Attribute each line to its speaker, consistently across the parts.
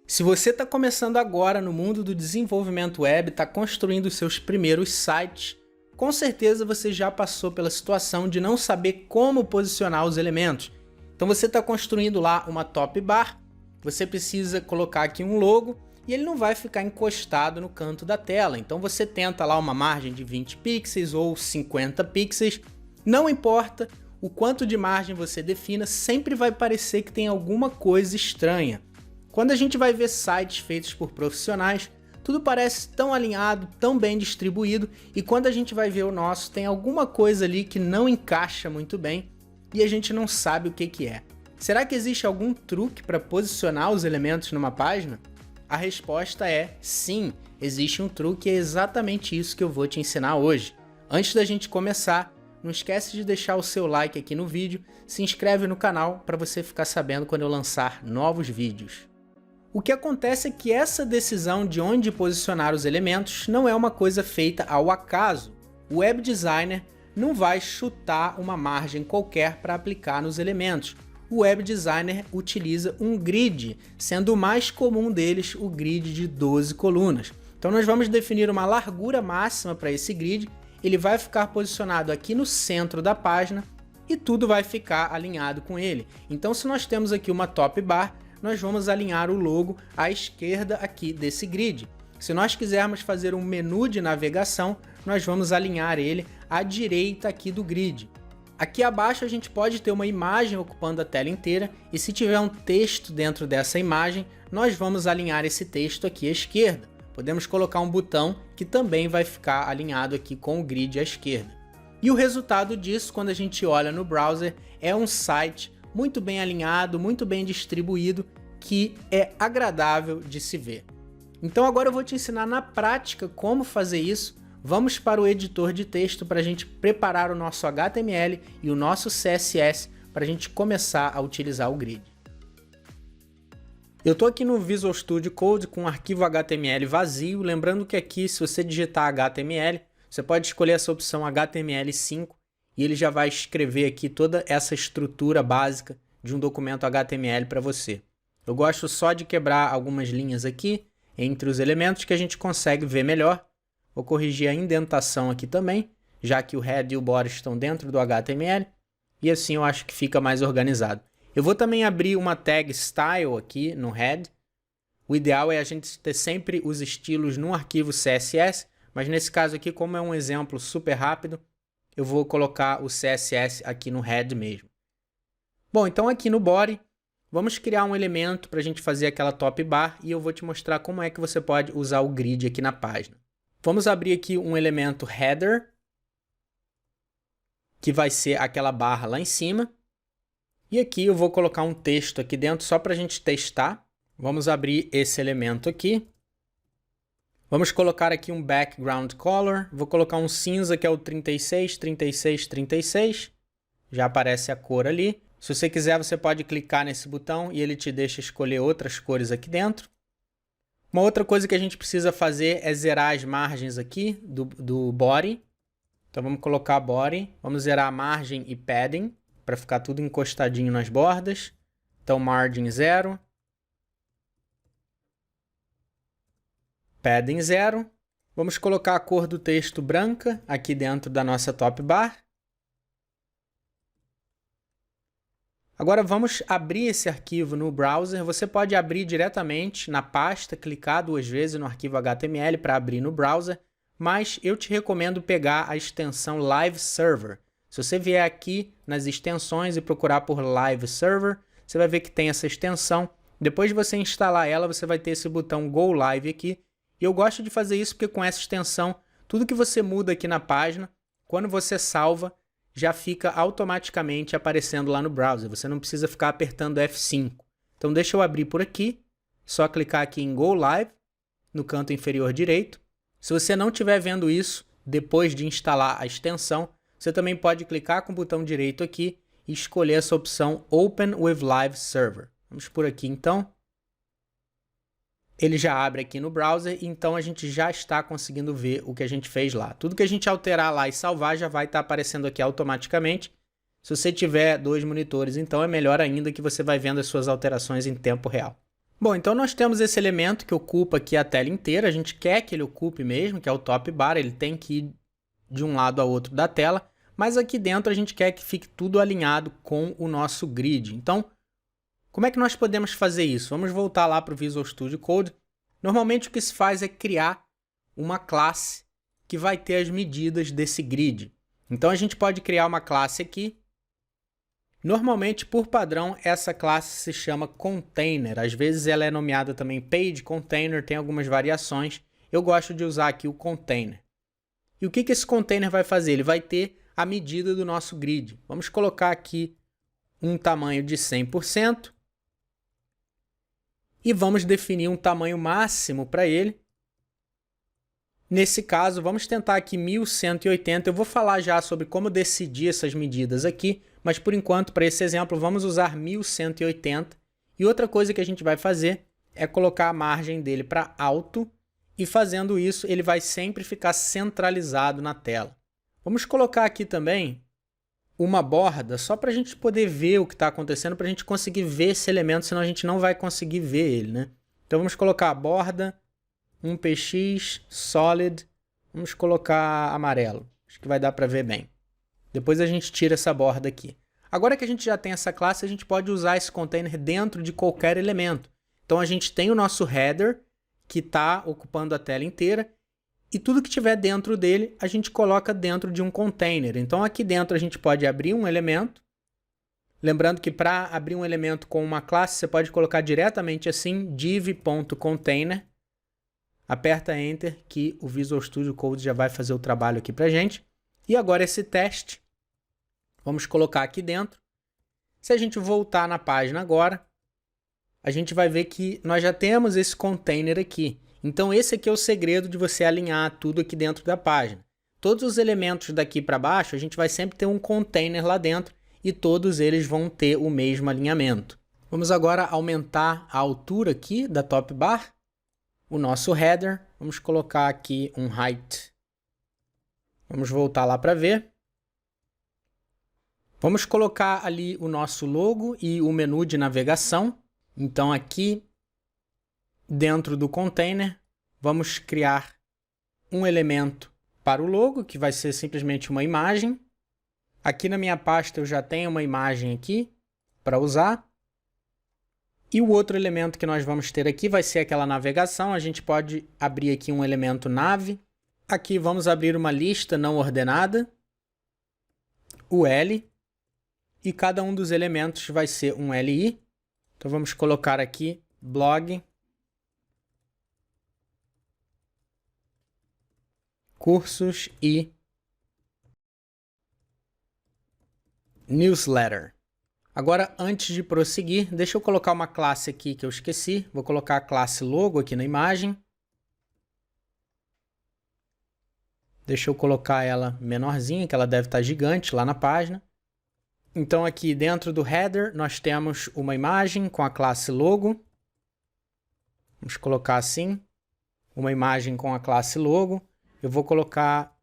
Speaker 1: Se você está começando agora no mundo do desenvolvimento web, está construindo os seus primeiros sites, com certeza você já passou pela situação de não saber como posicionar os elementos. Então você está construindo lá uma top bar, você precisa colocar aqui um logo e ele não vai ficar encostado no canto da tela. Então você tenta lá uma margem de 20 pixels ou 50 pixels, não importa o quanto de margem você defina, sempre vai parecer que tem alguma coisa estranha. Quando a gente vai ver sites feitos por profissionais, tudo parece tão alinhado, tão bem distribuído, e quando a gente vai ver o nosso, tem alguma coisa ali que não encaixa muito bem e a gente não sabe o que é. Será que existe algum truque para posicionar os elementos numa página? A resposta é sim, existe um truque e é exatamente isso que eu vou te ensinar hoje. Antes da gente começar, não esquece de deixar o seu like aqui no vídeo, se inscreve no canal para você ficar sabendo quando eu lançar novos vídeos. O que acontece é que essa decisão de onde posicionar os elementos não é uma coisa feita ao acaso. O web designer não vai chutar uma margem qualquer para aplicar nos elementos. O web designer utiliza um grid, sendo o mais comum deles o grid de 12 colunas. Então nós vamos definir uma largura máxima para esse grid, ele vai ficar posicionado aqui no centro da página e tudo vai ficar alinhado com ele. Então se nós temos aqui uma top bar, nós vamos alinhar o logo à esquerda aqui desse grid. Se nós quisermos fazer um menu de navegação, nós vamos alinhar ele à direita aqui do grid. Aqui abaixo a gente pode ter uma imagem ocupando a tela inteira e se tiver um texto dentro dessa imagem, nós vamos alinhar esse texto aqui à esquerda. Podemos colocar um botão que também vai ficar alinhado aqui com o grid à esquerda. E o resultado disso, quando a gente olha no browser, é um site muito bem alinhado, muito bem distribuído, que é agradável de se ver. Então agora eu vou te ensinar na prática como fazer isso. Vamos para o editor de texto para a gente preparar o nosso HTML e o nosso CSS para a gente começar a utilizar o grid. Eu estou aqui no Visual Studio Code com o arquivo HTML vazio, lembrando que aqui se você digitar HTML, você pode escolher essa opção HTML5 e ele já vai escrever aqui toda essa estrutura básica de um documento HTML para você. Eu gosto só de quebrar algumas linhas aqui entre os elementos que a gente consegue ver melhor. Vou corrigir a indentação aqui também, já que o head e o body estão dentro do HTML e assim eu acho que fica mais organizado. Eu vou também abrir uma tag style aqui no head. O ideal é a gente ter sempre os estilos no arquivo CSS, mas nesse caso aqui, como é um exemplo super rápido, eu vou colocar o CSS aqui no head mesmo. Bom, então aqui no body, vamos criar um elemento para a gente fazer aquela top bar e eu vou te mostrar como é que você pode usar o grid aqui na página. Vamos abrir aqui um elemento header, que vai ser aquela barra lá em cima. E aqui eu vou colocar um texto aqui dentro só para a gente testar. Vamos abrir esse elemento aqui. Vamos colocar aqui um background color. Vou colocar um cinza que é o 36, 36, 36. Já aparece a cor ali. Se você quiser, você pode clicar nesse botão e ele te deixa escolher outras cores aqui dentro. Uma outra coisa que a gente precisa fazer é zerar as margens aqui do body. Então vamos colocar body. Vamos zerar a margem e padding para ficar tudo encostadinho nas bordas. Então margin 0. Padding 0. Vamos colocar a cor do texto branca aqui dentro da nossa top bar. Agora vamos abrir esse arquivo no browser. Você pode abrir diretamente na pasta, clicar 2 vezes no arquivo HTML para abrir no browser, mas eu te recomendo pegar a extensão Live Server. Se você vier aqui nas extensões e procurar por Live Server, você vai ver que tem essa extensão. Depois de você instalar ela, você vai ter esse botão Go Live aqui. E eu gosto de fazer isso porque com essa extensão, tudo que você muda aqui na página, quando você salva, já fica automaticamente aparecendo lá no browser. Você não precisa ficar apertando F5. Então deixa eu abrir por aqui. Só clicar aqui em Go Live, no canto inferior direito. Se você não estiver vendo isso, depois de instalar a extensão, você também pode clicar com o botão direito aqui e escolher essa opção Open with Live Server. Vamos por aqui então. Ele já abre aqui no browser, então a gente já está conseguindo ver o que a gente fez lá. Tudo que a gente alterar lá e salvar já vai estar aparecendo aqui automaticamente. Se você tiver 2 monitores, então é melhor ainda que você vai vendo as suas alterações em tempo real. Bom, então nós temos esse elemento que ocupa aqui a tela inteira, a gente quer que ele ocupe mesmo, que é o top bar, ele tem que ir de um lado ao outro da tela, mas aqui dentro a gente quer que fique tudo alinhado com o nosso grid. Então, como é que nós podemos fazer isso? Vamos voltar lá para o Visual Studio Code. Normalmente o que se faz é criar uma classe que vai ter as medidas desse grid. Então a gente pode criar uma classe aqui. Normalmente, por padrão, essa classe se chama Container. Às vezes ela é nomeada também Page Container, tem algumas variações. Eu gosto de usar aqui o Container. E o que esse Container vai fazer? Ele vai ter a medida do nosso grid. Vamos colocar aqui um tamanho de 100%. E vamos definir um tamanho máximo para ele. Nesse caso, vamos tentar aqui 1180. Eu vou falar já sobre como decidir essas medidas aqui, mas por enquanto, para esse exemplo, vamos usar 1180. E outra coisa que a gente vai fazer é colocar a margem dele para alto, e fazendo isso, ele vai sempre ficar centralizado na tela. Vamos colocar aqui também uma borda, só para a gente poder ver o que está acontecendo, para a gente conseguir ver esse elemento, senão a gente não vai conseguir ver ele, né? Então vamos colocar a borda, um px, solid, vamos colocar amarelo, acho que vai dar para ver bem. Depois a gente tira essa borda aqui. Agora que a gente já tem essa classe, a gente pode usar esse container dentro de qualquer elemento. Então a gente tem o nosso header, que está ocupando a tela inteira, e tudo que tiver dentro dele, a gente coloca dentro de um container. Então aqui dentro a gente pode abrir um elemento. Lembrando que para abrir um elemento com uma classe, você pode colocar diretamente assim, div.container. Aperta Enter, que o Visual Studio Code já vai fazer o trabalho aqui para a gente. E agora esse teste, vamos colocar aqui dentro. Se a gente voltar na página agora, a gente vai ver que nós já temos esse container aqui. Então esse aqui é o segredo de você alinhar tudo aqui dentro da página. Todos os elementos daqui para baixo, a gente vai sempre ter um container lá dentro e todos eles vão ter o mesmo alinhamento. Vamos agora aumentar a altura aqui da top bar. O nosso header, vamos colocar aqui um height. Vamos voltar lá para ver. Vamos colocar ali o nosso logo e o menu de navegação. Então aqui, dentro do container, vamos criar um elemento para o logo, que vai ser simplesmente uma imagem. Aqui na minha pasta eu já tenho uma imagem aqui para usar. E o outro elemento que nós vamos ter aqui vai ser aquela navegação. A gente pode abrir aqui um elemento nave. Aqui vamos abrir uma lista não ordenada, o L, e cada um dos elementos vai ser um LI. Então vamos colocar aqui blog, cursos e newsletter. Agora, antes de prosseguir, deixa eu colocar uma classe aqui que eu esqueci. Vou colocar a classe logo aqui na imagem. Deixa eu colocar ela menorzinha, que ela deve estar gigante lá na página. Então aqui dentro do header nós temos uma imagem com a classe logo. Vamos colocar assim, uma imagem com a classe logo. Eu vou colocar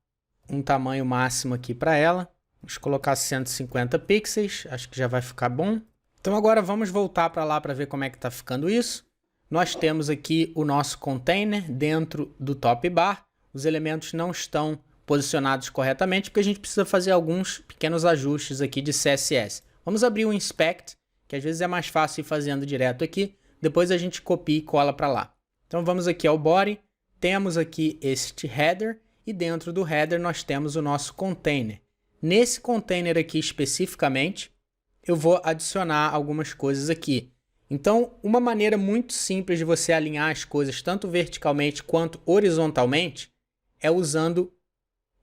Speaker 1: um tamanho máximo aqui para ela. Vamos colocar 150 pixels, acho que já vai ficar bom. Então agora vamos voltar para lá para ver como é que está ficando isso. Nós temos aqui o nosso container dentro do top bar. Os elementos não estão posicionados corretamente porque a gente precisa fazer alguns pequenos ajustes aqui de CSS. Vamos abrir o Inspect, que às vezes é mais fácil ir fazendo direto aqui. Depois a gente copia e cola para lá. Então vamos aqui ao Body, temos aqui este header e dentro do header nós temos o nosso container. Nesse container aqui especificamente, eu vou adicionar algumas coisas aqui. Então, uma maneira muito simples de você alinhar as coisas tanto verticalmente quanto horizontalmente é usando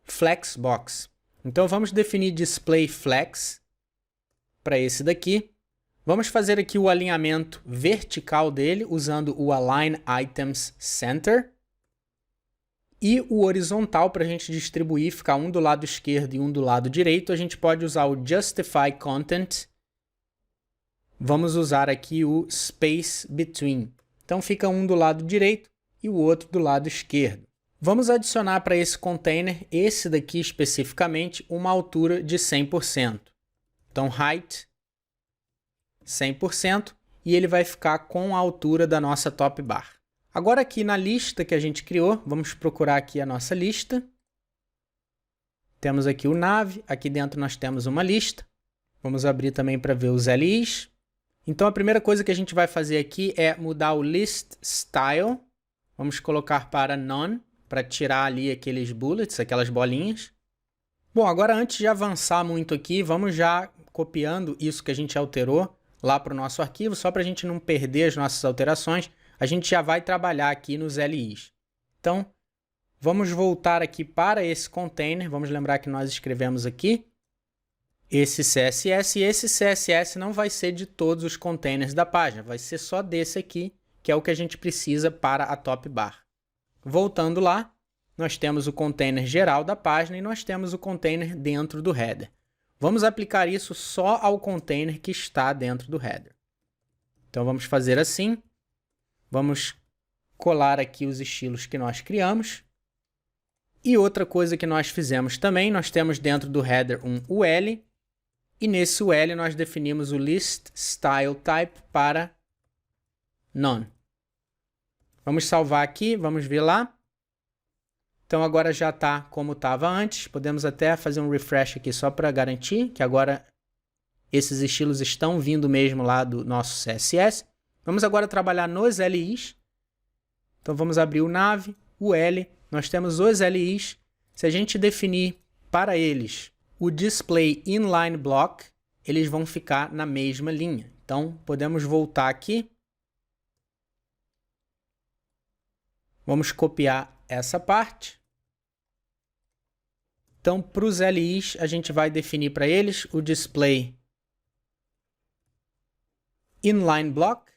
Speaker 1: Flexbox. Então, vamos definir Display Flex para esse daqui. Vamos fazer aqui o alinhamento vertical dele usando o Align Items Center. E o horizontal, para a gente distribuir, ficar um do lado esquerdo e um do lado direito, a gente pode usar o Justify Content. Vamos usar aqui o Space Between. Então fica um do lado direito e o outro do lado esquerdo. Vamos adicionar para esse container, esse daqui especificamente, uma altura de 100%. Então height 100%. e ele vai ficar com a altura da nossa top bar. Agora aqui na lista que a gente criou, vamos procurar aqui a nossa lista. Temos aqui o nav, aqui dentro nós temos uma lista. Vamos abrir também para ver os LIs. Então a primeira coisa que a gente vai fazer aqui é mudar o list style. Vamos colocar para none, para tirar ali aqueles bullets, aquelas bolinhas. Bom, agora antes de avançar muito aqui, vamos já copiando isso que a gente alterou lá para o nosso arquivo, só para a gente não perder as nossas alterações. A gente já vai trabalhar aqui nos LIs. Então, vamos voltar aqui para esse container. Vamos lembrar que nós escrevemos aqui esse CSS. E esse CSS não vai ser de todos os containers da página. Vai ser só desse aqui, que é o que a gente precisa para a top bar. Voltando lá, nós temos o container geral da página e nós temos o container dentro do header. Vamos aplicar isso só ao container que está dentro do header. Então, vamos fazer assim. Vamos colar aqui os estilos que nós criamos. E outra coisa que nós fizemos também, nós temos dentro do header um UL. E nesse UL nós definimos o list style type para none. Vamos salvar aqui, vamos ver lá. Então agora já está como estava antes. Podemos até fazer um refresh aqui só para garantir que agora esses estilos estão vindo mesmo lá do nosso CSS. Vamos agora trabalhar nos LIs. Então vamos abrir o nav, o L. Nós temos os LIs. Se a gente definir para eles o display inline block, eles vão ficar na mesma linha. Então podemos voltar aqui. Vamos copiar essa parte. Então para os LIs a gente vai definir para eles o display inline block.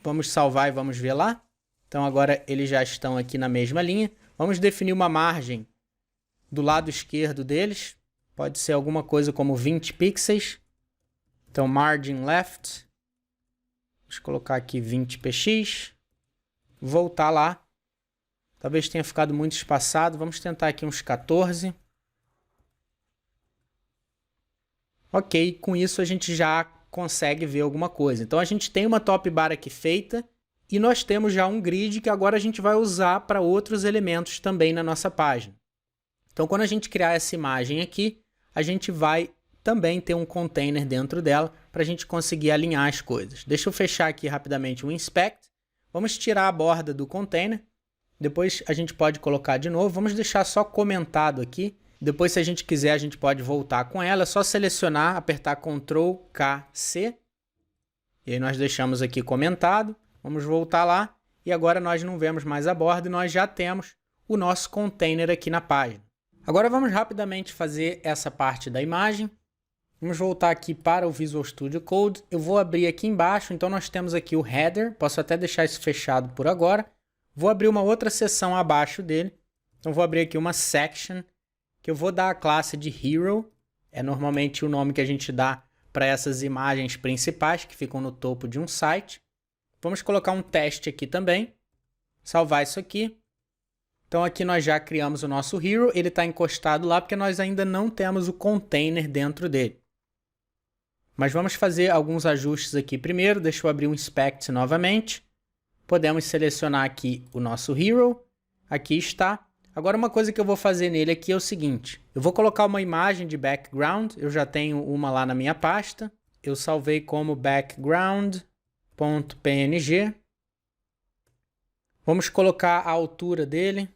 Speaker 1: Vamos salvar e vamos ver lá. Então agora eles já estão aqui na mesma linha. Vamos definir uma margem do lado esquerdo deles. Pode ser alguma coisa como 20 pixels. Então margin left. Vamos colocar aqui 20 px. Voltar lá. Talvez tenha ficado muito espaçado. Vamos tentar aqui uns 14. Ok, com isso a gente já consegue ver alguma coisa. Então a gente tem uma top bar aqui feita e nós temos já um grid que agora a gente vai usar para outros elementos também na nossa página. Então quando a gente criar essa imagem aqui, a gente vai também ter um container dentro dela para a gente conseguir alinhar as coisas. Deixa eu fechar aqui rapidamente o inspect. Vamos tirar a borda do container. Depois a gente pode colocar de novo. Vamos deixar só comentado aqui. Depois, se a gente quiser, a gente pode voltar com ela. É só selecionar, apertar Ctrl K, C. E aí nós deixamos aqui comentado. Vamos voltar lá. E agora nós não vemos mais a borda e nós já temos o nosso container aqui na página. Agora vamos rapidamente fazer essa parte da imagem. Vamos voltar aqui para o Visual Studio Code. Eu vou abrir aqui embaixo. Então nós temos aqui o header. Posso até deixar isso fechado por agora. Vou abrir uma outra seção abaixo dele. Então vou abrir aqui uma section, que eu vou dar a classe de Hero. É normalmente o nome que a gente dá para essas imagens principais que ficam no topo de um site. Vamos colocar um teste aqui também. Salvar isso aqui. Então aqui nós já criamos o nosso Hero. Ele está encostado lá porque nós ainda não temos o container dentro dele. Mas vamos fazer alguns ajustes aqui primeiro. Deixa eu abrir o Inspect novamente. Podemos selecionar aqui o nosso Hero. Aqui está. Agora uma coisa que eu vou fazer nele aqui é o seguinte. Eu vou colocar uma imagem de background. Eu já tenho uma lá na minha pasta. Eu salvei como background.png. Vamos colocar a altura dele.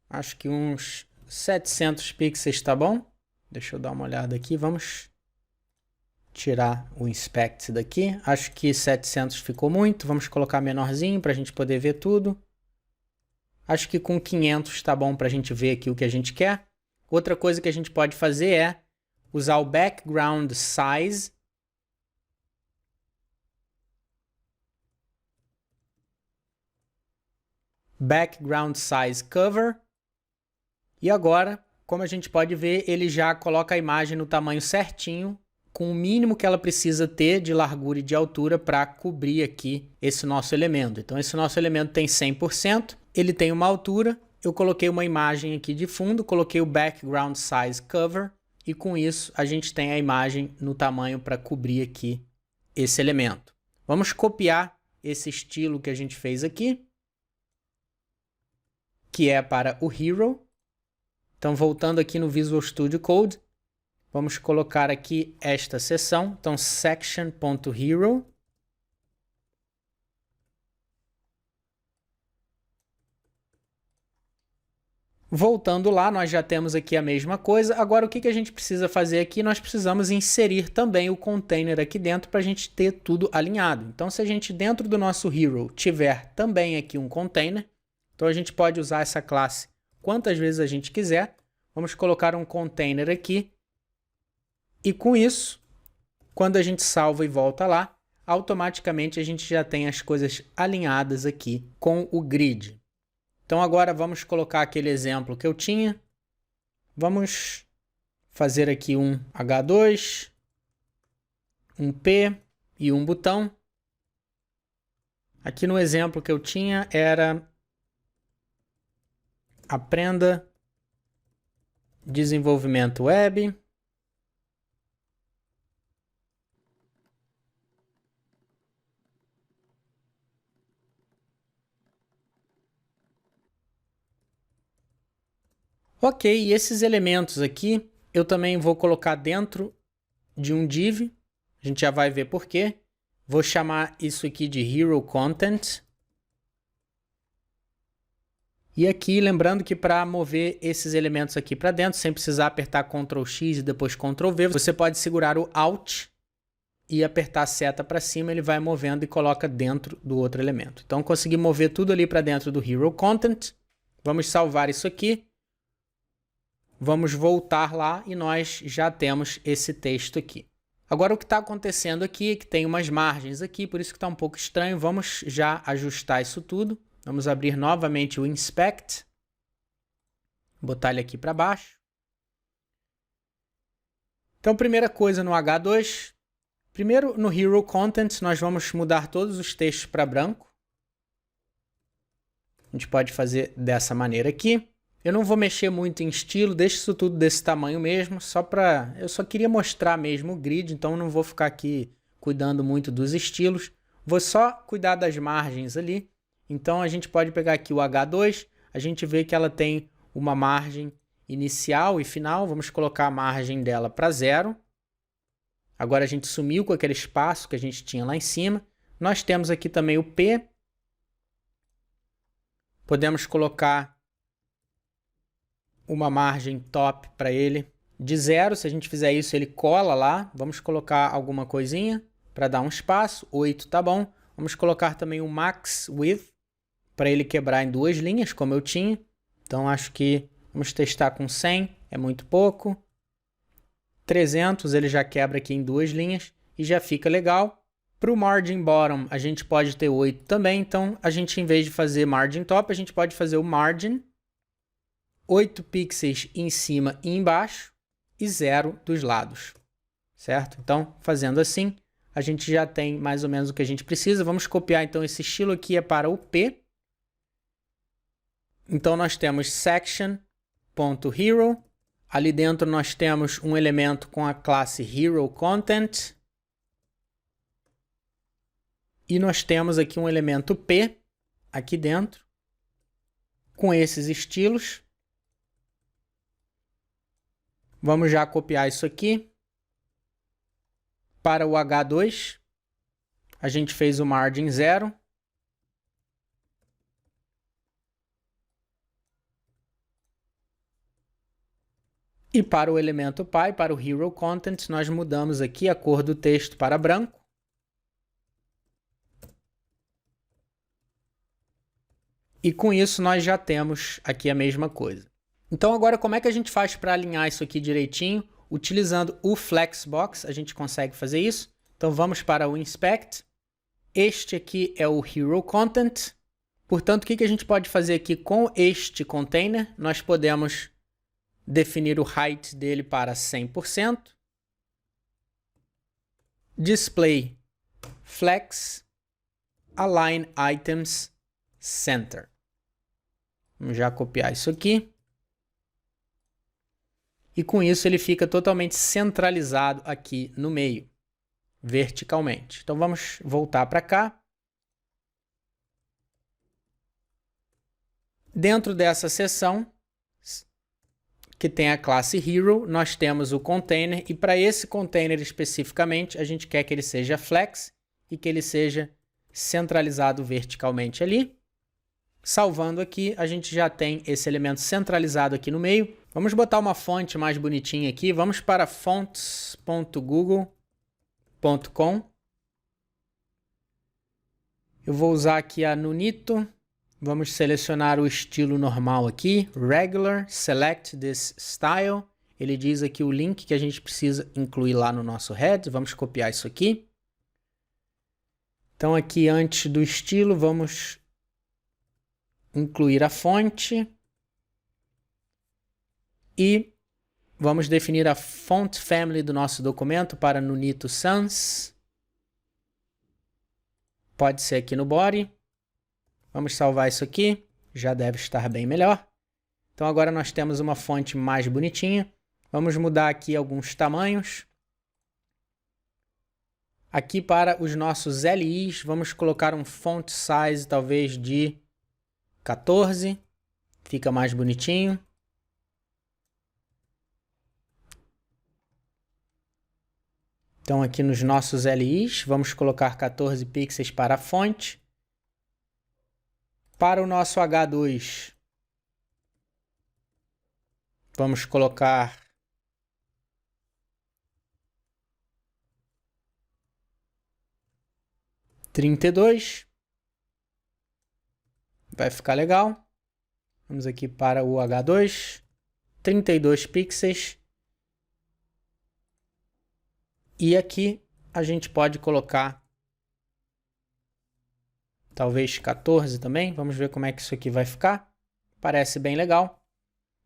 Speaker 1: Acho que uns 700 pixels tá bom. Deixa eu dar uma olhada aqui. Vamos tirar o inspect daqui. Acho que 700 ficou muito. Vamos colocar menorzinho para a gente poder ver tudo. Acho que com 500 está bom para a gente ver aqui o que a gente quer. Outra coisa que a gente pode fazer é usar o background size. Background size cover. E agora, como a gente pode ver, ele já coloca a imagem no tamanho certinho, com o mínimo que ela precisa ter de largura e de altura para cobrir aqui esse nosso elemento. Então esse nosso elemento tem 100%. Ele tem uma altura, eu coloquei uma imagem aqui de fundo, coloquei o background size cover e com isso a gente tem a imagem no tamanho para cobrir aqui esse elemento. Vamos copiar esse estilo que a gente fez aqui, que é para o Hero. Então, voltando aqui no Visual Studio Code, vamos colocar aqui esta seção. Então, section.hero. Voltando lá, nós já temos aqui a mesma coisa. Agora, o que a gente precisa fazer aqui? Nós precisamos inserir também o container aqui dentro para a gente ter tudo alinhado. Então, se a gente dentro do nosso Hero tiver também aqui um container, então a gente pode usar essa classe quantas vezes a gente quiser. Vamos colocar um container aqui. E com isso, quando a gente salva e volta lá, automaticamente a gente já tem as coisas alinhadas aqui com o grid. Então agora vamos colocar aquele exemplo que eu tinha. Vamos fazer aqui um H2, um P e um botão. Aqui no exemplo que eu tinha era Aprenda Desenvolvimento Web. Ok, e esses elementos aqui eu também vou colocar dentro de um div. A gente já vai ver por quê. Vou chamar isso aqui de Hero Content. E aqui, lembrando que para mover esses elementos aqui para dentro, sem precisar apertar Ctrl X e depois Ctrl V, você pode segurar o Alt e apertar a seta para cima, ele vai movendo e coloca dentro do outro elemento. Então, consegui mover tudo ali para dentro do Hero Content. Vamos salvar isso aqui. Vamos voltar lá e nós já temos esse texto aqui. Agora o que está acontecendo aqui é que tem umas margens aqui, por isso que está um pouco estranho. Vamos já ajustar isso tudo. Vamos abrir novamente o Inspect. Botar ele aqui para baixo. Então, primeira coisa no H2. Primeiro, no Hero Content, nós vamos mudar todos os textos para branco. A gente pode fazer dessa maneira aqui. Eu não vou mexer muito em estilo, deixa isso tudo desse tamanho mesmo, eu só queria mostrar mesmo o grid, então não vou ficar aqui cuidando muito dos estilos. Vou só cuidar das margens ali. Então a gente pode pegar aqui o H2, a gente vê que ela tem uma margem inicial e final, vamos colocar a margem dela para 0. Agora a gente sumiu com aquele espaço que a gente tinha lá em cima. Nós temos aqui também o P. Podemos colocar uma margem top para ele de 0. Se a gente fizer isso, ele cola lá. Vamos colocar alguma coisinha para dar um espaço. 8 tá bom. Vamos colocar também o max width para ele quebrar em 2 linhas, como eu tinha. Então, acho que vamos testar com 100. É muito pouco. 300 ele já quebra aqui em 2 linhas e já fica legal. Para o margin bottom, a gente pode ter 8 também. Então, a gente, em vez de fazer margin top, a gente pode fazer o margin 8 pixels em cima e embaixo e 0 dos lados, certo? Então, fazendo assim, a gente já tem mais ou menos o que a gente precisa. Vamos copiar, então, esse estilo aqui é para o P. Então, nós temos section.hero. Ali dentro nós temos um elemento com a classe Hero Content. E nós temos aqui um elemento P, aqui dentro, com esses estilos. Vamos já copiar isso aqui. Para o H2, a gente fez o margin 0. E para o elemento Pi, para o Hero Content, nós mudamos aqui a cor do texto para branco. E com isso nós já temos aqui a mesma coisa. Então agora como é que a gente faz para alinhar isso aqui direitinho? Utilizando o Flexbox a gente consegue fazer isso. Então vamos para o Inspect. Este aqui é o Hero Content. Portanto, o que a gente pode fazer aqui com este container? Nós podemos definir o height dele para 100%. Display Flex Align Items Center. Vamos já copiar isso aqui. E com isso ele fica totalmente centralizado aqui no meio. verticalmente. Então vamos voltar para cá. Dentro dessa seção, que tem a classe Hero, nós temos o container, e para esse container especificamente, a gente quer que ele seja flex e que ele seja centralizado verticalmente ali. Salvando aqui, a gente já tem esse elemento centralizado aqui no meio. Vamos botar uma fonte mais bonitinha aqui. Vamos para fonts.google.com. Eu vou usar aqui a Nunito. Vamos selecionar o estilo normal aqui, Regular, Select this Style. Ele diz aqui o link que a gente precisa incluir lá no nosso head. Vamos copiar isso aqui. Então aqui antes do estilo, vamos incluir a fonte. E vamos definir a font family do nosso documento para Nunito Sans. Pode ser aqui no body. Vamos salvar isso aqui, já deve estar bem melhor. Então agora nós temos uma fonte mais bonitinha. Vamos mudar aqui alguns tamanhos. Aqui para os nossos LIs, vamos colocar um font size talvez de 14. Fica mais bonitinho. Então aqui nos nossos LIs, vamos colocar 14 pixels para a fonte. Para o nosso H2, vamos colocar 32. Vai ficar legal. Vamos aqui para o H2, 32 pixels. E aqui a gente pode colocar talvez 14 também. Vamos ver como é que isso aqui vai ficar. Parece bem legal.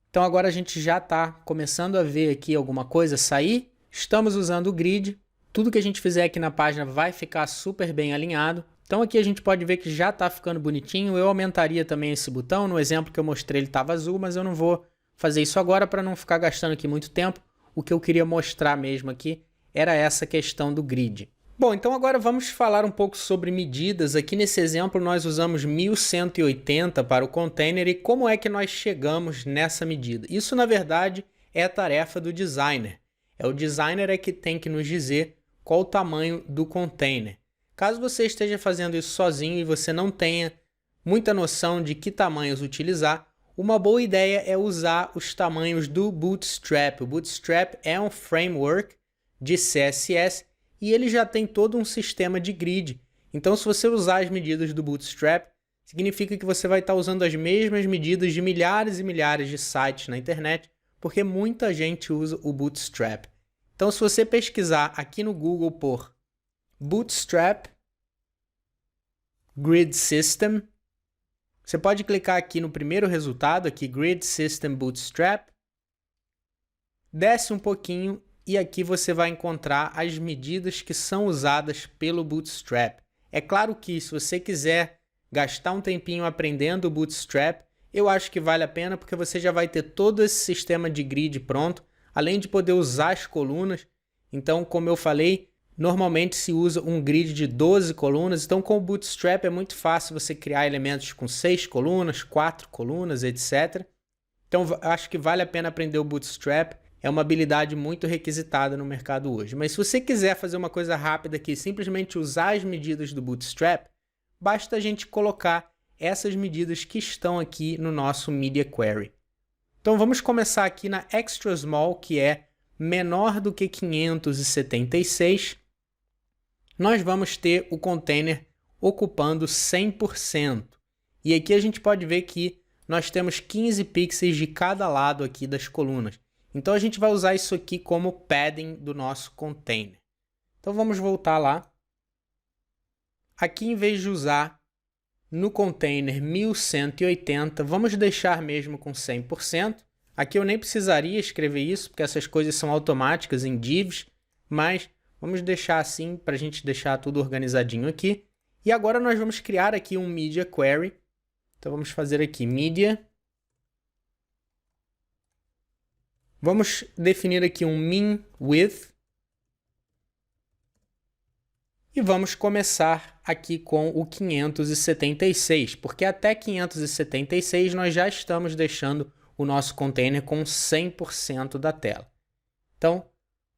Speaker 1: Então agora a gente já está começando a ver aqui alguma coisa sair. Estamos usando o grid. Tudo que a gente fizer aqui na página vai ficar super bem alinhado. Então aqui a gente pode ver que já está ficando bonitinho. Eu aumentaria também esse botão. No exemplo que eu mostrei ele estava azul, mas eu não vou fazer isso agora para não ficar gastando aqui muito tempo. O que eu queria mostrar mesmo aqui era essa questão do grid. Bom, então agora vamos falar um pouco sobre medidas. Aqui nesse exemplo nós usamos 1180 para o container e como é que nós chegamos nessa medida. Isso na verdade é a tarefa do designer. O designer que tem que nos dizer qual o tamanho do container. Caso você esteja fazendo isso sozinho e você não tenha muita noção de que tamanhos utilizar, uma boa ideia é usar os tamanhos do Bootstrap. O Bootstrap é um framework de CSS e ele já tem todo um sistema de grid. Então, se você usar as medidas do Bootstrap, significa que você vai estar usando as mesmas medidas de milhares e milhares de sites na internet, porque muita gente usa o Bootstrap. Então, se você pesquisar aqui no Google por Bootstrap Grid System, você pode clicar aqui no primeiro resultado, aqui Grid System Bootstrap, desce um pouquinho e aqui você vai encontrar as medidas que são usadas pelo Bootstrap. É claro que se você quiser gastar um tempinho aprendendo o Bootstrap, eu acho que vale a pena porque você já vai ter todo esse sistema de grid pronto, além de poder usar as colunas. Então, como eu falei, normalmente se usa um grid de 12 colunas, então com o Bootstrap é muito fácil você criar elementos com 6 colunas, 4 colunas, etc. Então, acho que vale a pena aprender o Bootstrap. É uma habilidade muito requisitada no mercado hoje. Mas se você quiser fazer uma coisa rápida aqui, simplesmente usar as medidas do Bootstrap, basta a gente colocar essas medidas que estão aqui no nosso Media Query. Então vamos começar aqui na Extra Small, que é menor do que 576. Nós vamos ter o container ocupando 100%. E aqui a gente pode ver que nós temos 15 pixels de cada lado aqui das colunas. Então a gente vai usar isso aqui como padding do nosso container. Então vamos voltar lá. Aqui em vez de usar no container 1180, vamos deixar mesmo com 100%. Aqui eu nem precisaria escrever isso, porque essas coisas são automáticas em divs, mas vamos deixar assim para a gente deixar tudo organizadinho aqui. E agora nós vamos criar aqui um Media Query. Então vamos fazer aqui Media. Vamos definir aqui um min width. E vamos começar aqui com o 576, porque até 576 nós já estamos deixando o nosso container com 100% da tela. Então,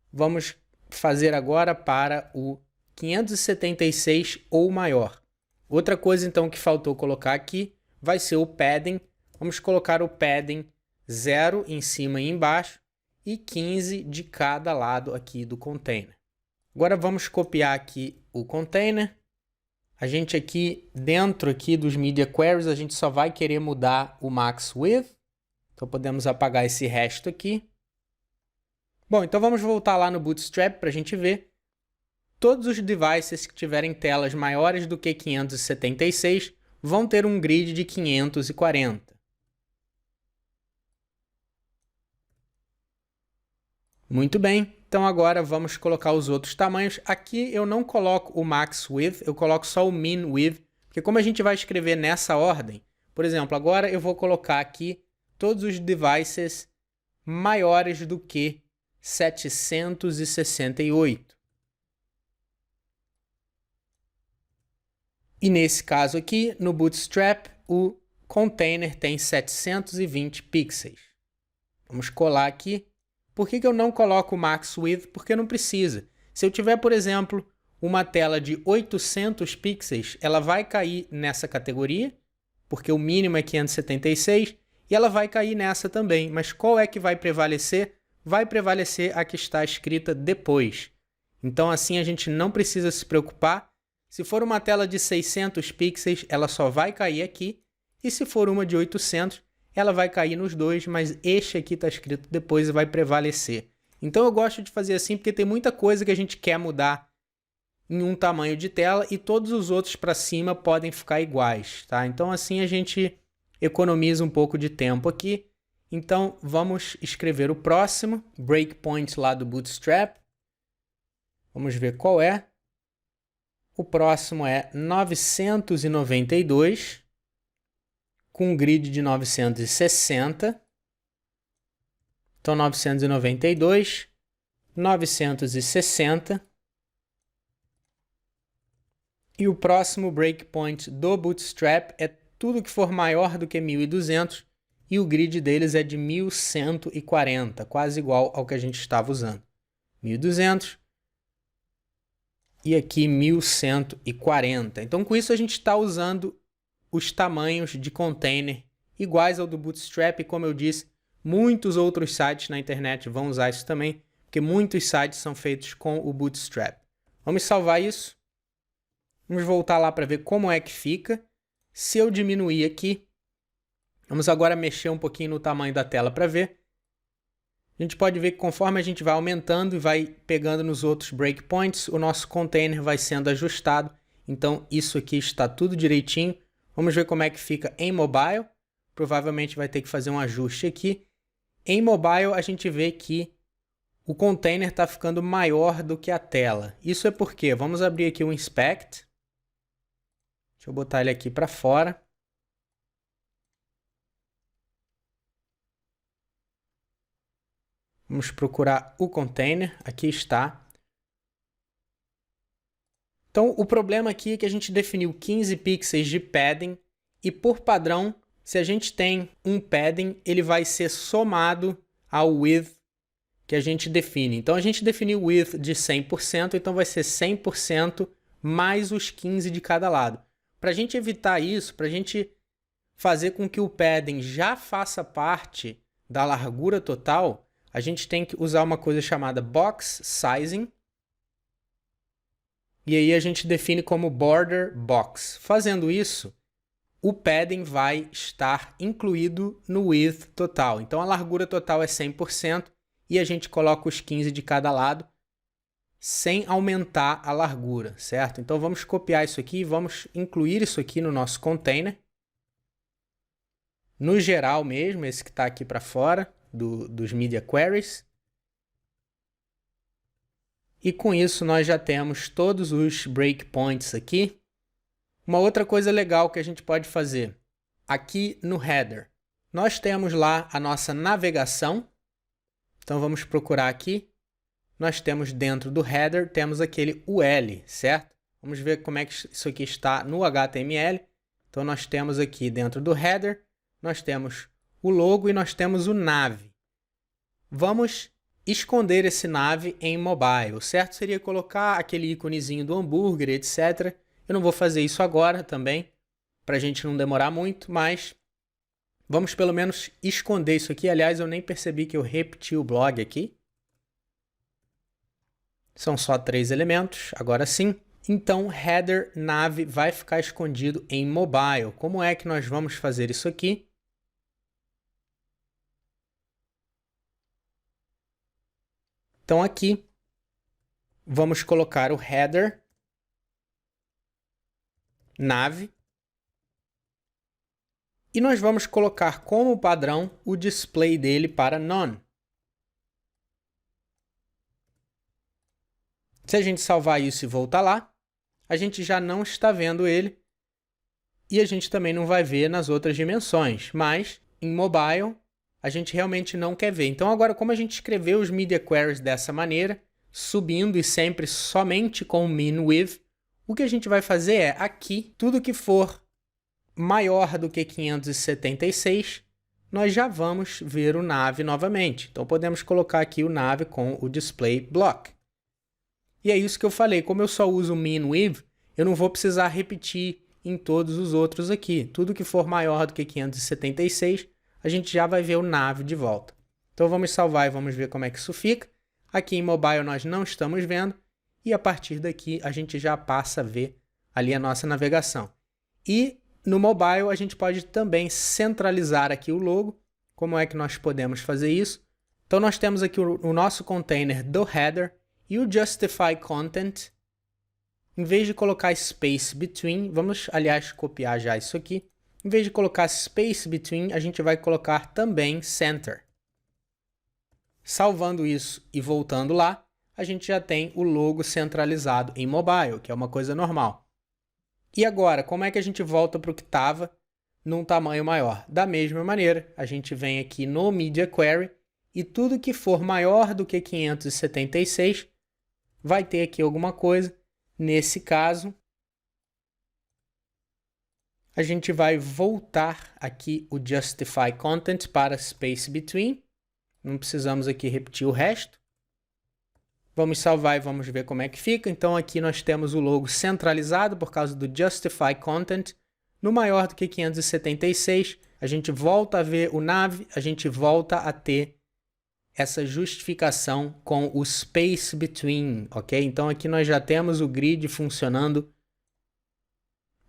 Speaker 1: vamos fazer agora para o 576 ou maior. Outra coisa, então, que faltou colocar aqui vai ser o padding. Vamos colocar o padding 0 em cima e embaixo e 15 de cada lado aqui do container. Agora vamos copiar aqui o container. A gente aqui, dentro aqui dos Media Queries, a gente só vai querer mudar o Max Width. Então podemos apagar esse resto aqui. Bom, então vamos voltar lá no Bootstrap para a gente ver. Todos os devices que tiverem telas maiores do que 576 vão ter um grid de 540. Muito bem, então agora vamos colocar os outros tamanhos. Aqui eu não coloco o Max Width, eu coloco só o Min Width, porque como a gente vai escrever nessa ordem, por exemplo, agora eu vou colocar aqui todos os devices maiores do que 768. E nesse caso aqui, no Bootstrap, o container tem 720 pixels. Vamos colar aqui. Por que eu não coloco o Max Width? Porque não precisa. Se eu tiver, por exemplo, uma tela de 800 pixels, ela vai cair nessa categoria, porque o mínimo é 576, e ela vai cair nessa também. Mas qual é que vai prevalecer? Vai prevalecer a que está escrita depois. Então, assim, a gente não precisa se preocupar. Se for uma tela de 600 pixels, ela só vai cair aqui. E se for uma de 800, ela vai cair nos dois, mas este aqui está escrito depois e vai prevalecer. Então eu gosto de fazer assim porque tem muita coisa que a gente quer mudar em um tamanho de tela e todos os outros para cima podem ficar iguais, tá? Então assim a gente economiza um pouco de tempo aqui. Então vamos escrever o próximo breakpoint lá do Bootstrap. Vamos ver qual é. O próximo é 992. Com um grid de 960. Então, 992, 960. E o próximo breakpoint do Bootstrap é tudo que for maior do que 1200 e o grid deles é de 1140, quase igual ao que a gente estava usando. 1200 e aqui 1140. Então, com isso a gente está usando os tamanhos de container iguais ao do Bootstrap, e como eu disse, muitos outros sites na internet vão usar isso também, porque muitos sites são feitos com o Bootstrap. Vamos salvar isso. Vamos voltar lá para ver como é que fica. Se eu diminuir aqui, vamos agora mexer um pouquinho no tamanho da tela para ver. A gente pode ver que conforme a gente vai aumentando e vai pegando nos outros breakpoints, o nosso container vai sendo ajustado. Então isso aqui está tudo direitinho. Vamos ver como é que fica em mobile. Provavelmente vai ter que fazer um ajuste aqui. Em mobile, a gente vê que o container está ficando maior do que a tela. Isso é porque, vamos abrir aqui o Inspect. Deixa eu botar ele aqui para fora. Vamos procurar o container. Aqui está. Então, o problema aqui é que a gente definiu 15 pixels de padding e, por padrão, se a gente tem um padding, ele vai ser somado ao width que a gente define. Então, a gente definiu o width de 100%, então vai ser 100% mais os 15 de cada lado. Para a gente evitar isso, para a gente fazer com que o padding já faça parte da largura total, a gente tem que usar uma coisa chamada box sizing. E aí a gente define como border box. Fazendo isso, o padding vai estar incluído no width total. Então a largura total é 100% e a gente coloca os 15 de cada lado sem aumentar a largura, certo? Então vamos copiar isso aqui e vamos incluir isso aqui no nosso container. No geral mesmo, esse que está aqui para fora dos Media Queries. E com isso nós já temos todos os breakpoints aqui. Uma outra coisa legal que a gente pode fazer, aqui no header, nós temos lá a nossa navegação. Então vamos procurar aqui. Nós temos dentro do header, temos aquele UL, certo? Vamos ver como é que isso aqui está no HTML. Então, nós temos aqui dentro do header, nós temos o logo e nós temos o nav. Vamos esconder esse nav em mobile. O certo seria colocar aquele íconezinho do hambúrguer, etc. Eu não vou fazer isso agora também, para a gente não demorar muito, mas vamos pelo menos esconder isso aqui. Aliás, eu nem percebi que eu repeti o blog aqui. São só 3 elementos, agora sim. Então, header nav vai ficar escondido em mobile. Como é que nós vamos fazer isso aqui? Então, aqui, vamos colocar o header nav e nós vamos colocar como padrão o display dele para none. Se a gente salvar isso e voltar lá, a gente já não está vendo ele e a gente também não vai ver nas outras dimensões, mas em mobile a gente realmente não quer ver. Então agora, como a gente escreveu os media queries dessa maneira, subindo e sempre somente com o min with, o que a gente vai fazer é, aqui, tudo que for maior do que 576, nós já vamos ver o nav novamente. Então podemos colocar aqui o nav com o display block. E é isso que eu falei, como eu só uso min with, eu não vou precisar repetir em todos os outros aqui. Tudo que for maior do que 576, a gente já vai ver o nav de volta. Então vamos salvar e vamos ver como é que isso fica. Aqui em mobile nós não estamos vendo e a partir daqui a gente já passa a ver ali a nossa navegação. E no mobile a gente pode também centralizar aqui o logo. Como é que nós podemos fazer isso? Então nós temos aqui o nosso container do header e o justify content. Em vez de colocar space between, vamos aliás copiar já isso aqui. Em vez de colocar space between, a gente vai colocar também center. Salvando isso e voltando lá, a gente já tem o logo centralizado em mobile, que é uma coisa normal. E agora, como é que a gente volta para o que estava num tamanho maior? Da mesma maneira, a gente vem aqui no Media Query e tudo que for maior do que 576 vai ter aqui alguma coisa. Nesse caso, a gente vai voltar aqui o Justify Content para Space Between. Não precisamos aqui repetir o resto. Vamos salvar e vamos ver como é que fica. Então aqui nós temos o logo centralizado por causa do Justify Content. No maior do que 576, a gente volta a ver o nav, a gente volta a ter essa justificação com o Space Between, ok? Então aqui nós já temos o grid funcionando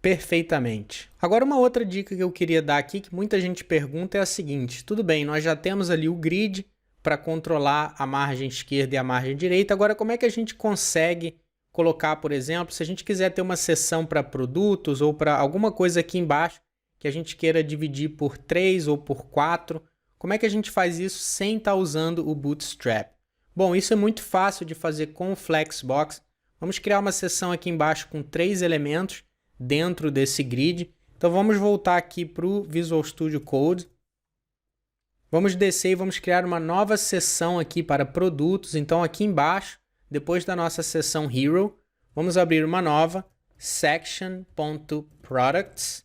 Speaker 1: perfeitamente. Agora uma outra dica que eu queria dar aqui, que muita gente pergunta, é a seguinte. Tudo bem, nós já temos ali o grid para controlar a margem esquerda e a margem direita. Agora, como é que a gente consegue colocar, por exemplo, se a gente quiser ter uma seção para produtos ou para alguma coisa aqui embaixo que a gente queira dividir por 3 ou por 4, como é que a gente faz isso sem estar usando o Bootstrap? Bom, isso é muito fácil de fazer com o Flexbox. Vamos criar uma seção aqui embaixo com 3 elementos dentro desse grid. Então vamos voltar aqui para o Visual Studio Code. Vamos descer e vamos criar uma nova seção aqui para produtos. Então aqui embaixo, depois da nossa seção Hero, vamos abrir uma nova, section.products.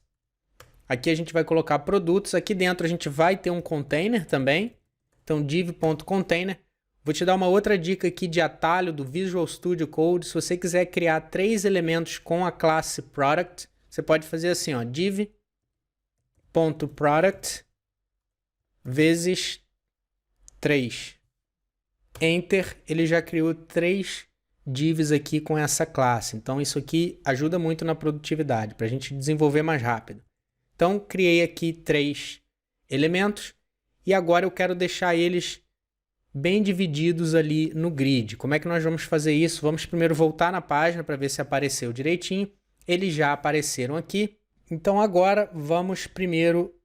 Speaker 1: Aqui a gente vai colocar produtos. Aqui dentro a gente vai ter um container também. Então div.container. Vou te dar uma outra dica aqui de atalho do Visual Studio Code. Se você quiser criar 3 elementos com a classe product, você pode fazer assim, ó, div.product vezes 3. Enter, ele já criou 3 divs aqui com essa classe. Então isso aqui ajuda muito na produtividade, para a gente desenvolver mais rápido. Então criei aqui 3 elementos e agora eu quero deixar eles bem divididos ali no grid. Como é que nós vamos fazer isso? Vamos primeiro voltar na página para ver se apareceu direitinho. Eles já apareceram aqui. Então agora vamos primeiro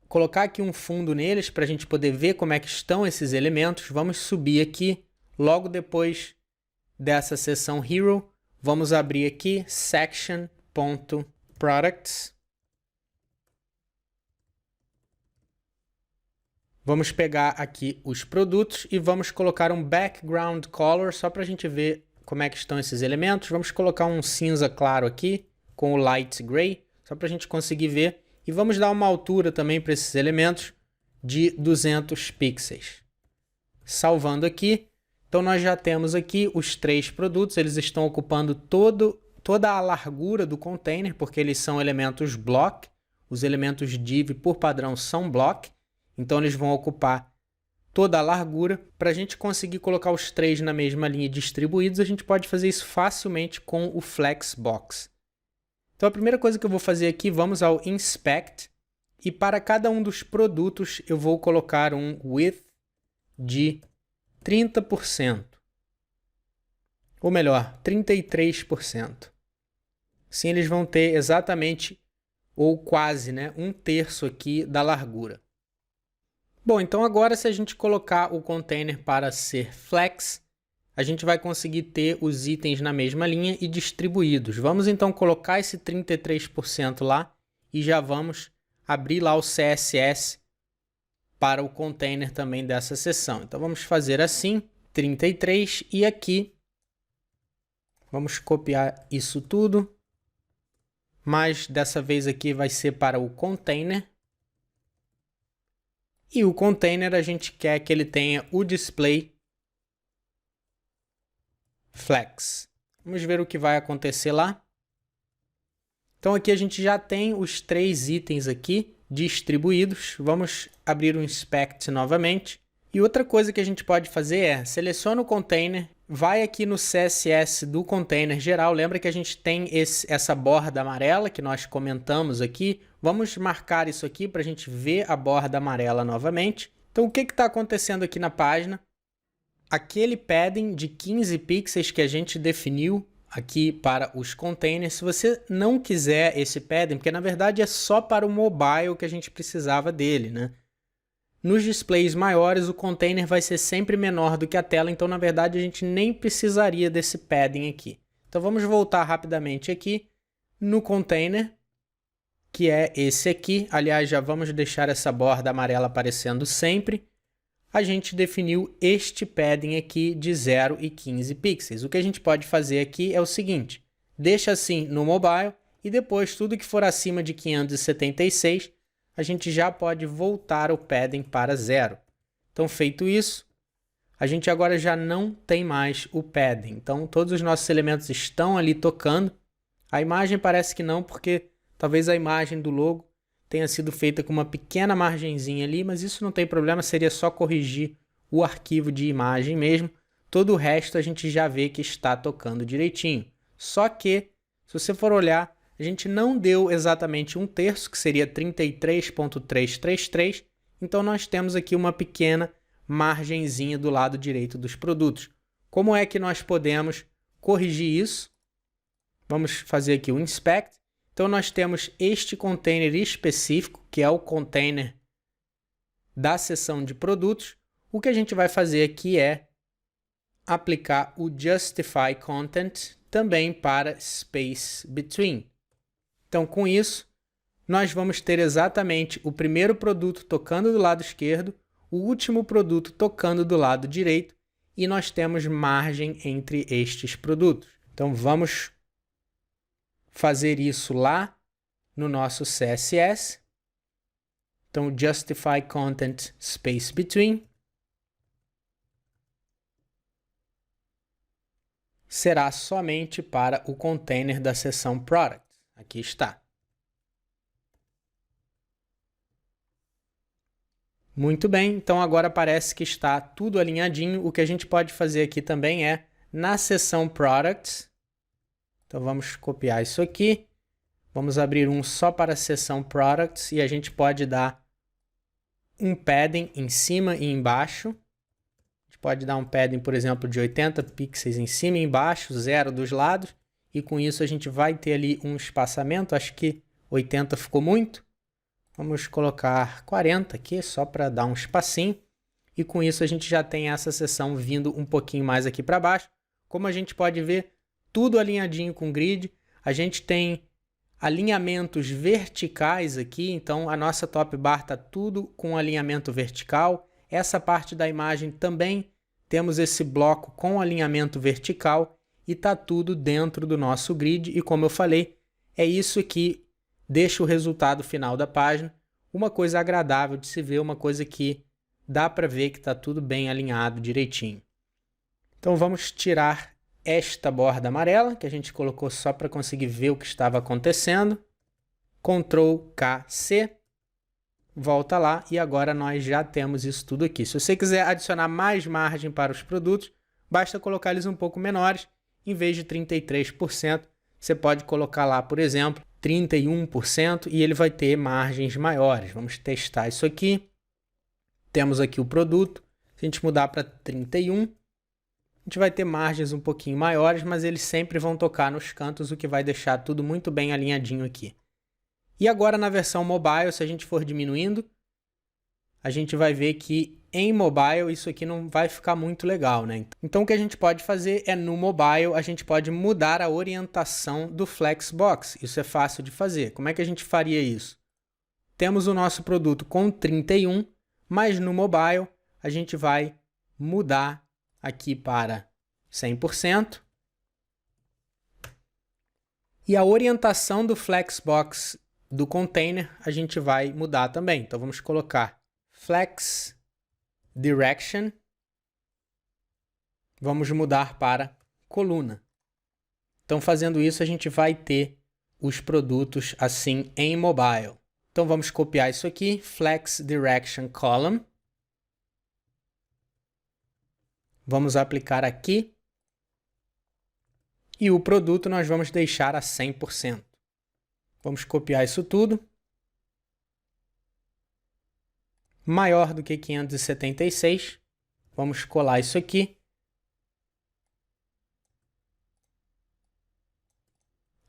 Speaker 1: colocar aqui um fundo neles para a gente poder ver como é que estão esses elementos. Vamos subir aqui. Logo depois dessa seção Hero, vamos abrir aqui section.products. Vamos pegar aqui os produtos e vamos colocar um background color só para a gente ver como é que estão esses elementos. Vamos colocar um cinza claro aqui com o light gray, só para a gente conseguir ver. E vamos dar uma altura também para esses elementos de 200 pixels. Salvando aqui. Então nós já temos aqui os 3 produtos, eles estão ocupando toda a largura do container, porque eles são elementos block. Os elementos div por padrão são block, então eles vão ocupar toda a largura. Para a gente conseguir colocar os 3 na mesma linha distribuídos, a gente pode fazer isso facilmente com o Flexbox. Então a primeira coisa que eu vou fazer aqui, vamos ao Inspect, e para cada um dos produtos eu vou colocar um width de 30%, ou melhor, 33%. Assim eles vão ter exatamente, ou quase, né, 1/3 aqui da largura. Bom, então agora se a gente colocar o container para ser flex, a gente vai conseguir ter os itens na mesma linha e distribuídos. Vamos então colocar esse 33% lá e já vamos abrir lá o CSS para o container também dessa seção. Então vamos fazer assim, 33, e aqui vamos copiar isso tudo, mas dessa vez aqui vai ser para o container. E o container a gente quer que ele tenha o display flex. Vamos ver o que vai acontecer lá. Então aqui a gente já tem os 3 itens aqui distribuídos. Vamos abrir o Inspect novamente. E outra coisa que a gente pode fazer é, seleciona o container, vai aqui no CSS do container geral. Lembra que a gente tem essa borda amarela que nós comentamos aqui. Vamos marcar isso aqui para a gente ver a borda amarela novamente. Então o que está acontecendo aqui na página? Aquele padding de 15 pixels que a gente definiu aqui para os containers, se você não quiser esse padding, porque na verdade é só para o mobile que a gente precisava dele, né? Nos displays maiores, o container vai ser sempre menor do que a tela, então na verdade a gente nem precisaria desse padding aqui. Então vamos voltar rapidamente aqui no container, que é esse aqui. Aliás, já vamos deixar essa borda amarela aparecendo sempre. A gente definiu este padding aqui de 0 e 15 pixels. O que a gente pode fazer aqui é o seguinte, deixa assim no mobile e depois tudo que for acima de 576, a gente já pode voltar o padding para 0. Então feito isso, a gente agora já não tem mais o padding. Então todos os nossos elementos estão ali tocando. A imagem parece que não, porque talvez a imagem do logo tenha sido feita com uma pequena margenzinha ali, mas isso não tem problema, seria só corrigir o arquivo de imagem mesmo. Todo o resto a gente já vê que está tocando direitinho. Só que, se você for olhar, a gente não deu exatamente 1/3, que seria 33.333, então nós temos aqui uma pequena margenzinha do lado direito dos produtos. Como é que nós podemos corrigir isso? Vamos fazer aqui o Inspect. Então nós temos este container específico, que é o container da seção de produtos. O que a gente vai fazer aqui é aplicar o Justify Content também para Space Between. Então com isso, nós vamos ter exatamente o primeiro produto tocando do lado esquerdo, o último produto tocando do lado direito, e nós temos margem entre estes produtos. Então vamos fazer isso lá no nosso CSS. Então, Justify Content Space Between será somente para o container da seção Product. Aqui está. Muito bem, então agora parece que está tudo alinhadinho. O que a gente pode fazer aqui também é, na seção Products, então vamos copiar isso aqui, vamos abrir um só para a seção Products e a gente pode dar um padding em cima e embaixo. A gente pode dar um padding, por exemplo, de 80 pixels em cima e embaixo, 0 dos lados, e com isso a gente vai ter ali um espaçamento. Acho que 80 ficou muito. Vamos colocar 40 aqui, só para dar um espacinho, e com isso a gente já tem essa seção vindo um pouquinho mais aqui para baixo. Como a gente pode ver, tudo alinhadinho com o grid. A gente tem alinhamentos verticais aqui, então a nossa top bar está tudo com alinhamento vertical. Essa parte da imagem também temos esse bloco com alinhamento vertical. e está tudo dentro do nosso grid. E como eu falei, é isso que deixa o resultado final da página uma coisa agradável de se ver, uma coisa que dá para ver que está tudo bem alinhado direitinho. Então vamos tirar esta borda amarela, que a gente colocou só para conseguir ver o que estava acontecendo. Ctrl K, C. Volta lá e agora nós já temos isso tudo aqui. Se você quiser adicionar mais margem para os produtos, basta colocar eles um pouco menores. Em vez de 33%, você pode colocar lá, por exemplo, 31% e ele vai ter margens maiores. Vamos testar isso aqui. Temos aqui o produto. Se a gente mudar para 31%, a gente vai ter margens um pouquinho maiores, mas eles sempre vão tocar nos cantos, o que vai deixar tudo muito bem alinhadinho aqui. E agora na versão mobile, se a gente for diminuindo, a gente vai ver que em mobile isso aqui não vai ficar muito legal, né? Então o que a gente pode fazer é no mobile a gente pode mudar a orientação do Flexbox. Isso é fácil de fazer. Como é que a gente faria isso? Temos o nosso produto com 31, mas no mobile a gente vai mudar aqui para 100%. E a orientação do Flexbox do container a gente vai mudar também. Então vamos colocar Flex Direction. Vamos mudar para coluna. Então fazendo isso a gente vai ter os produtos assim em mobile. Então vamos copiar isso aqui, Flex Direction Column. Vamos aplicar aqui. E o produto nós vamos deixar a 100%. Vamos copiar isso tudo. Maior do que 576. Vamos colar isso aqui.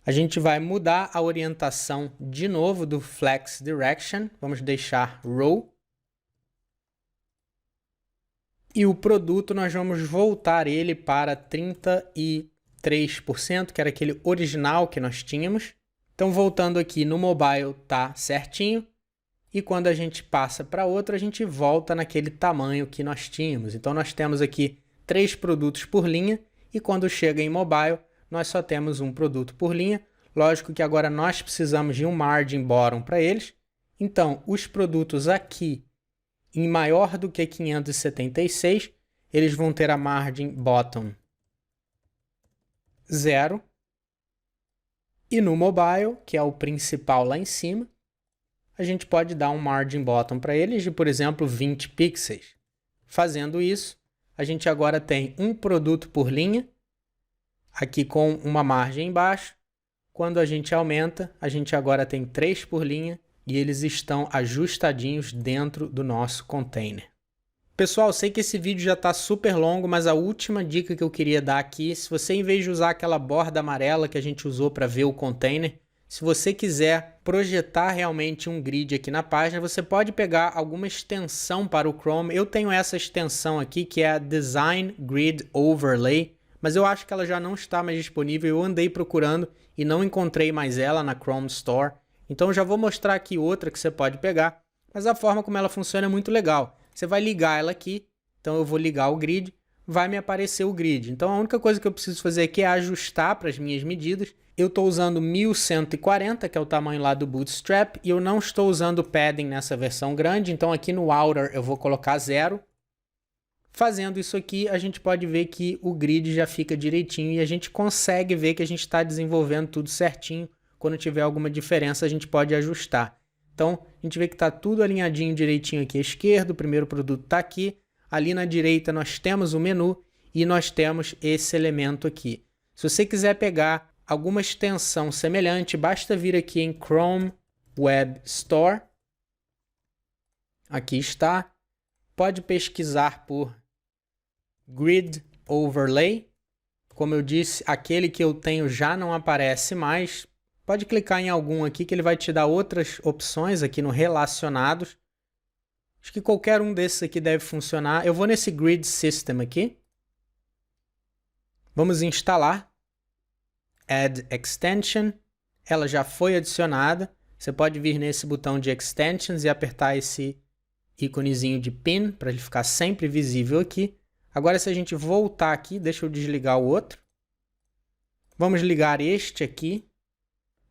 Speaker 1: A gente vai mudar a orientação de novo do Flex Direction. Vamos deixar Row. E o produto nós vamos voltar ele para 33%, que era aquele original que nós tínhamos. Então, voltando aqui no mobile, tá certinho. E quando a gente passa para outro, a gente volta naquele tamanho que nós tínhamos. Então, nós temos aqui 3 produtos por linha. E quando chega em mobile, nós só temos um produto por linha. Lógico que agora nós precisamos de um margin bottom para eles. Então, os produtos aqui, em maior do que 576, eles vão ter a margin bottom 0. E no mobile, que é o principal lá em cima, a gente pode dar um margin bottom para eles de, por exemplo, 20 pixels. Fazendo isso, a gente agora tem um produto por linha, aqui com uma margem embaixo. Quando a gente aumenta, a gente agora tem 3 por linha e eles estão ajustadinhos dentro do nosso container. Pessoal, sei que esse vídeo já está super longo, mas a última dica que eu queria dar aqui, se você, em vez de usar aquela borda amarela que a gente usou para ver o container, se você quiser projetar realmente um grid aqui na página, você pode pegar alguma extensão para o Chrome. Eu tenho essa extensão aqui, que é a Design Grid Overlay, mas eu acho que ela já não está mais disponível. Eu andei procurando e não encontrei mais ela na Chrome Store. Então eu já vou mostrar aqui outra que você pode pegar, mas a forma como ela funciona é muito legal. Você vai ligar ela aqui, então eu vou ligar o grid, vai me aparecer o grid. Então a única coisa que eu preciso fazer aqui é ajustar para as minhas medidas. Eu estou usando 1140, que é o tamanho lá do Bootstrap, e eu não estou usando padding nessa versão grande, então aqui no Outer eu vou colocar 0. Fazendo isso aqui, a gente pode ver que o grid já fica direitinho e a gente consegue ver que a gente está desenvolvendo tudo certinho. Quando tiver alguma diferença, a gente pode ajustar. Então, a gente vê que está tudo alinhadinho direitinho aqui à esquerda, o primeiro produto está aqui. Ali na direita nós temos o menu e nós temos esse elemento aqui. Se você quiser pegar alguma extensão semelhante, basta vir aqui em Chrome Web Store. Aqui está. Pode pesquisar por Grid Overlay. Como eu disse, aquele que eu tenho já não aparece mais. Pode clicar em algum aqui que ele vai te dar outras opções aqui no Relacionados. Acho que qualquer um desses aqui deve funcionar. Eu vou nesse Grid System aqui. Vamos instalar. Add Extension. Ela já foi adicionada. Você pode vir nesse botão de Extensions e apertar esse íconezinho de pin para ele ficar sempre visível aqui. Agora, se a gente voltar aqui, deixa eu desligar o outro. Vamos ligar este aqui.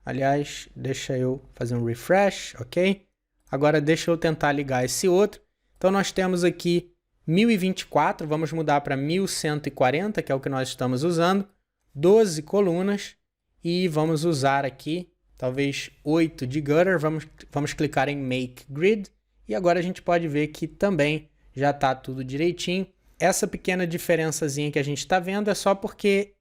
Speaker 1: Aliás, deixa eu fazer um refresh, ok? Agora deixa eu tentar ligar esse outro. Então nós temos aqui 1024, vamos mudar para 1140, que é o que nós estamos usando. 12 colunas e vamos usar aqui, talvez 8 de gutter. Vamos clicar em Make Grid e agora a gente pode ver que também já está tudo direitinho. Essa pequena diferençazinha que a gente está vendo é só porque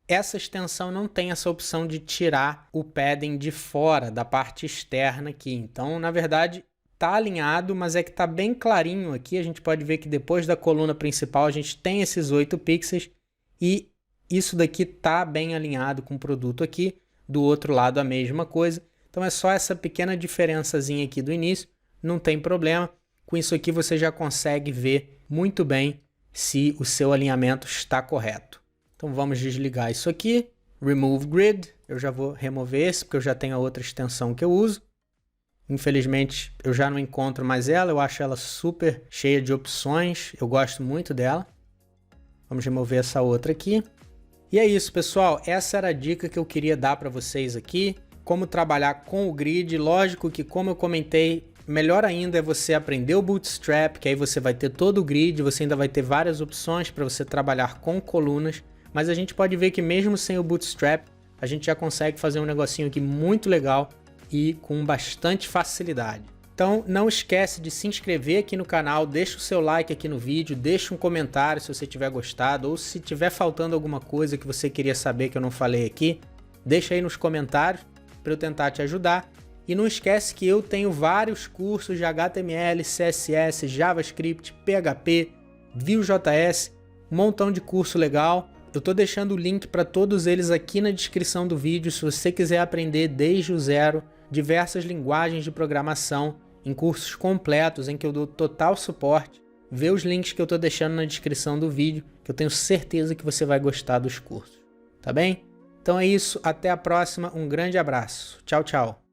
Speaker 1: essa extensão não tem essa opção de tirar o padding de fora, da parte externa aqui. Então, na verdade, está alinhado, mas é que está bem clarinho aqui. A gente pode ver que depois da coluna principal a gente tem esses 8 pixels e isso daqui está bem alinhado com o produto aqui. Do outro lado a mesma coisa. Então é só essa pequena diferençazinha aqui do início, não tem problema. Com isso aqui você já consegue ver muito bem se o seu alinhamento está correto. Então vamos desligar isso aqui, Remove Grid, eu já vou remover esse porque eu já tenho a outra extensão que eu uso. Infelizmente eu já não encontro mais ela, eu acho ela super cheia de opções, eu gosto muito dela. Vamos remover essa outra aqui. E é isso, pessoal, essa era a dica que eu queria dar para vocês aqui, como trabalhar com o grid. Lógico que, como eu comentei, melhor ainda é você aprender o Bootstrap, que aí você vai ter todo o grid, você ainda vai ter várias opções para você trabalhar com colunas. Mas a gente pode ver que mesmo sem o Bootstrap, a gente já consegue fazer um negocinho aqui muito legal e com bastante facilidade. Então não esquece de se inscrever aqui no canal, deixa o seu like aqui no vídeo, deixa um comentário se você tiver gostado ou se tiver faltando alguma coisa que você queria saber que eu não falei aqui, deixa aí nos comentários para eu tentar te ajudar. E não esquece que eu tenho vários cursos de HTML, CSS, JavaScript, PHP, Vue.js, um montão de curso legal. Eu estou deixando o link para todos eles aqui na descrição do vídeo, se você quiser aprender desde o zero diversas linguagens de programação em cursos completos em que eu dou total suporte. Vê os links que eu estou deixando na descrição do vídeo, que eu tenho certeza que você vai gostar dos cursos. Tá bem? Então é isso, até a próxima, um grande abraço. Tchau, tchau.